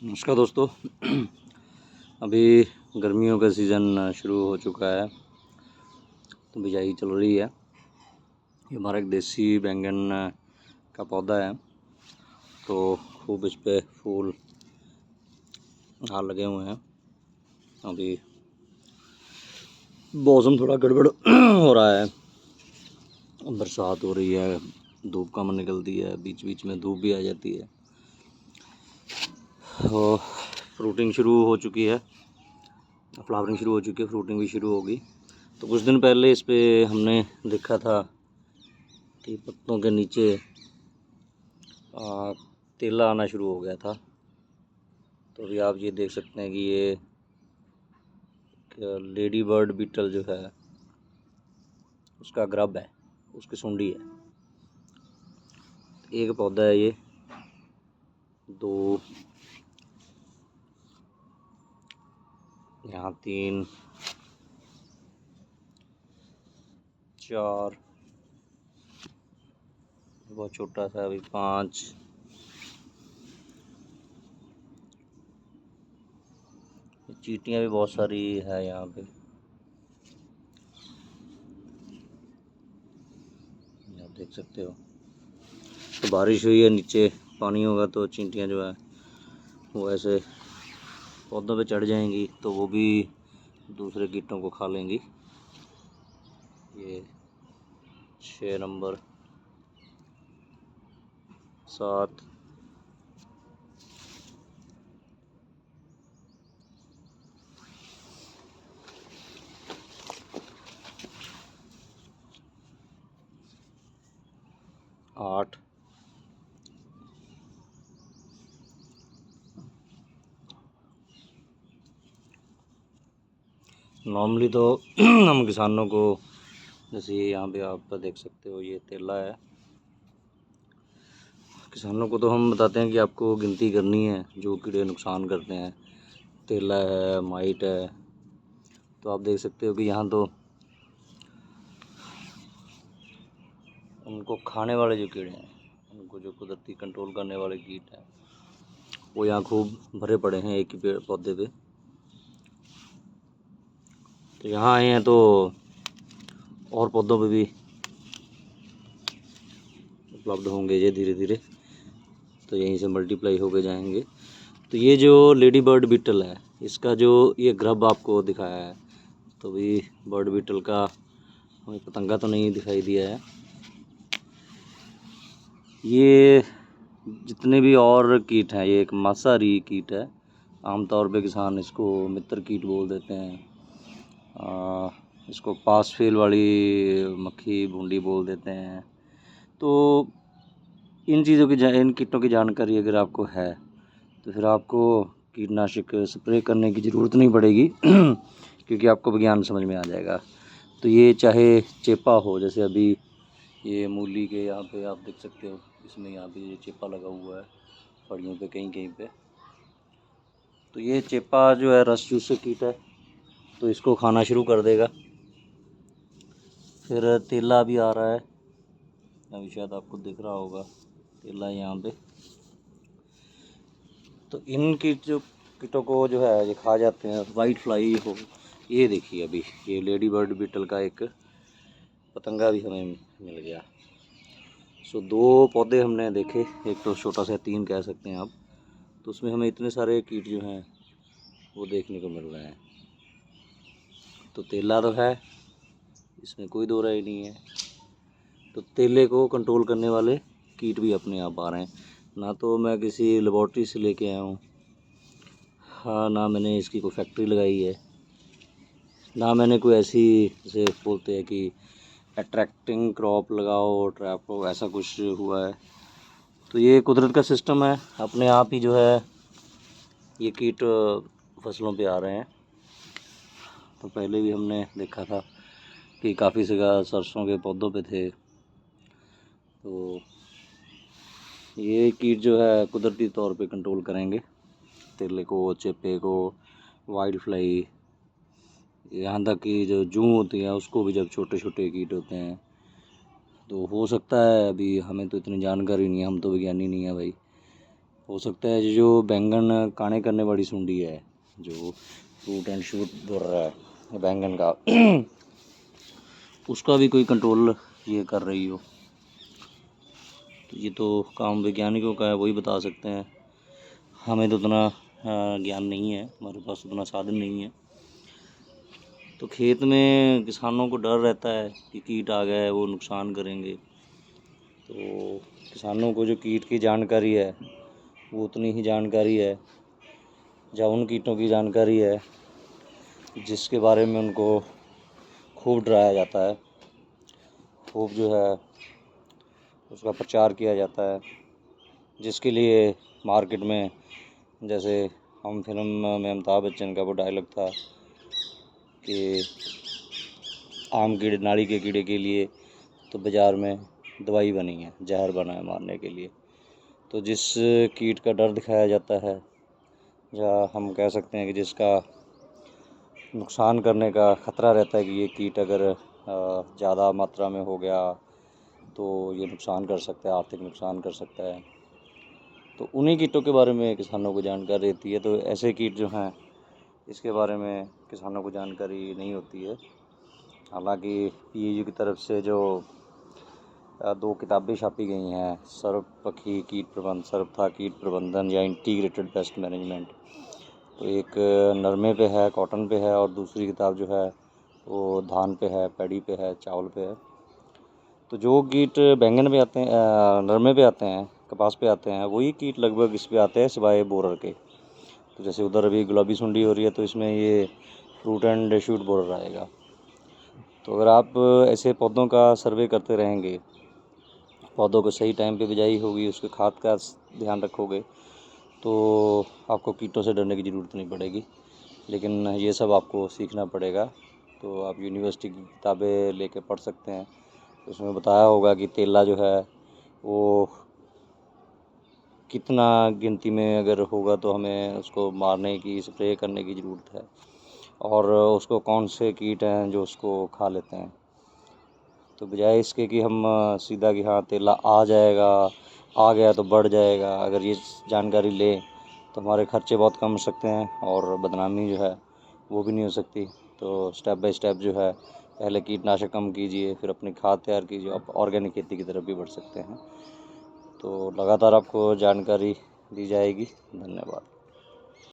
नमस्कार दोस्तों। अभी गर्मियों का सीज़न शुरू हो चुका है तो बिजाई चल रही है। ये हमारा एक देसी बैंगन का पौधा है तो खूब इस पे फूल हार लगे हुए हैं। अभी मौसम थोड़ा गड़बड़ हो रहा है, बरसात हो रही है, धूप कम निकलती है, बीच बीच में धूप भी आ जाती है। और फ्रूटिंग शुरू हो चुकी है, फ्लावरिंग शुरू हो चुकी है, फ्रूटिंग भी शुरू होगी। तो कुछ दिन पहले इस पे हमने देखा था कि पत्तों के नीचे तेला आना शुरू हो गया था। तो अभी आप ये देख सकते हैं कि ये लेडी बर्ड बीटल जो है उसका ग्रब है, उसकी सुंडी है। एक पौधा है ये, दो, यहाँ तीन, चार, बहुत छोटा सा, अभी पाँच, चींटियाँ भी बहुत सारी है यहाँ पे, आप देख सकते हो। तो बारिश हुई है, नीचे पानी होगा तो चींटियाँ जो है वो ऐसे पौधों पे चढ़ जाएंगी तो वो भी दूसरे कीटों को खा लेंगी। ये 6 नंबर, 7, 8, नॉर्मली तो हम किसानों को, जैसे यहाँ पे आप देख सकते हो ये तेला है, किसानों को तो हम बताते हैं कि आपको गिनती करनी है जो कीड़े नुकसान करते हैं। तेला है, माइट है, तो आप देख सकते हो कि यहाँ तो उनको खाने वाले जो कीड़े हैं, उनको जो कुदरती कंट्रोल करने वाले कीट हैं, वो यहाँ खूब भरे पड़े हैं एक ही पेड़ पौधे पे। तो यहाँ आए हैं तो और पौधों पे भी उपलब्ध होंगे ये धीरे धीरे, तो यहीं से मल्टीप्लाई होके जाएंगे। तो ये जो लेडी बर्ड बीटल है, इसका जो ये ग्रब आपको दिखाया है, तो भी बर्ड बीटल का हमें पतंगा तो नहीं दिखाई दिया है। ये जितने भी और कीट हैं, ये एक मांसाहारी कीट है। आमतौर पे किसान इसको मित्र कीट बोल देते हैं। इसको पास फेल वाली मक्खी भूंडी बोल देते हैं। तो इन चीज़ों की इन कीटों की जानकारी अगर आपको है तो फिर आपको कीटनाशक स्प्रे करने की ज़रूरत नहीं पड़ेगी क्योंकि आपको विज्ञान समझ में आ जाएगा। तो ये चाहे चेपा हो, जैसे अभी ये मूली के यहाँ पे आप देख सकते हो, इसमें यहाँ पे ये चेपा लगा हुआ है फड़ियों पे कहीं कहीं पे। तो ये चेपा जो है रस चूसक कीट है, तो इसको खाना शुरू कर देगा। फिर तेला भी आ रहा है, अभी शायद आपको दिख रहा होगा तेला यहाँ पे। तो इन कीटों को जो है ये खा जाते हैं। वाइट फ्लाई हो, ये देखिए अभी ये लेडी बर्ड बीटल का एक पतंगा भी हमें मिल गया। सो 2 पौधे हमने देखे, एक तो छोटा सा 3 कह सकते हैं आप, तो उसमें हमें इतने सारे कीट जो हैं वो देखने को मिल रहे हैं। तो तेला तो है, इसमें कोई दो राय नहीं है। तो तेले को कंट्रोल करने वाले कीट भी अपने आप आ रहे हैं। ना तो मैं किसी लेबॉर्ट्री से लेके आया हूँ, हाँ, ना मैंने इसकी कोई फैक्ट्री लगाई है, ना मैंने कोई ऐसी, जैसे बोलते हैं कि अट्रैक्टिंग क्रॉप लगाओ, ट्रैप हो, ऐसा कुछ हुआ है। तो ये कुदरत का सिस्टम है, अपने आप ही जो है ये कीट फसलों पे आ रहे हैं। तो पहले भी हमने देखा था कि काफ़ी जगह सरसों के पौधों पे थे। तो ये कीट जो है कुदरती तौर पे कंट्रोल करेंगे तेले को, चेपे को, वाइल्ड फ्लाई, यहाँ तक कि जो जूं होती है उसको भी, जब छोटे छोटे कीट होते हैं। तो हो सकता है, अभी हमें तो इतनी जानकारी नहीं है, हम तो विज्ञानी नहीं है भाई, हो सकता है जो बैंगन काने करने वाली सुंडी है, जो फ्रूट एंड शूट बोल रहा है बैंगन का उसका भी कोई कंट्रोल ये कर रही हो। तो ये तो काम वैज्ञानिकों का है, वही बता सकते हैं। हमें तो उतना ज्ञान नहीं है, हमारे पास उतना साधन नहीं है। तो खेत में किसानों को डर रहता है कि कीट आ गए वो नुकसान करेंगे। तो किसानों को जो कीट की जानकारी है वो उतनी ही जानकारी है या उन कीटों की जानकारी है जिसके बारे में उनको खूब डराया जाता है, खूब जो है उसका प्रचार किया जाता है, जिसके लिए मार्केट में जैसे हम फिल्म में अमिताभ बच्चन का वो डायलॉग था कि आम कीड़े नाड़ी के कीड़े के लिए तो बाज़ार में दवाई बनी है, जहर बना है मारने के लिए। तो जिस कीट का डर दिखाया जाता है या हम कह सकते हैं कि जिसका नुकसान करने का ख़तरा रहता है कि ये कीट अगर ज़्यादा मात्रा में हो गया तो ये नुकसान कर सकता है, आर्थिक नुकसान कर सकता है, तो उन्हीं कीटों के बारे में किसानों को जानकारी रहती है। तो ऐसे कीट जो हैं इसके बारे में किसानों को जानकारी नहीं होती है। हालांकि पीएयू की तरफ से जो 2 किताबें छापी गई हैं, सर्वपक्षी कीट प्रबंधन, सर्वथा कीट प्रबंधन या इंटीग्रेटेड पेस्ट मैनेजमेंट, तो एक नरमे पे है, कॉटन पे है, और दूसरी किताब जो है वो धान पे है, पैडी पे है, चावल पे है। तो जो कीट बैंगन पे आते हैं, नरमे पे आते हैं, कपास पे आते हैं, वही कीट लगभग इस पे आते हैं सिवाय बोरर के। तो जैसे उधर अभी गुलाबी सुंडी हो रही है तो इसमें ये फ्रूट एंड शूट बोरर आएगा। तो अगर आप ऐसे पौधों का सर्वे करते रहेंगे, पौधों को सही टाइम पे बिजाई होगी, उसके खाद का ध्यान रखोगे, तो आपको कीटों से डरने की ज़रूरत नहीं पड़ेगी। लेकिन ये सब आपको सीखना पड़ेगा। तो आप यूनिवर्सिटी की किताबें लेके पढ़ सकते हैं, उसमें बताया होगा कि तेला जो है वो कितना गिनती में अगर होगा तो हमें उसको मारने की, स्प्रे करने की ज़रूरत है, और उसको कौन से कीट हैं जो उसको खा लेते हैं। तो बजाय इसके कि हम सीधा कि हाँ तेला आ जाएगा, आ गया तो बढ़ जाएगा, अगर ये जानकारी लें तो हमारे खर्चे बहुत कम हो सकते हैं और बदनामी जो है वो भी नहीं हो सकती। तो स्टेप बाय स्टेप जो है पहले कीटनाशक कम कीजिए, फिर अपनी खाद तैयार कीजिए, आप ऑर्गेनिक खेती की तरफ भी बढ़ सकते हैं। तो लगातार आपको जानकारी दी जाएगी। धन्यवाद।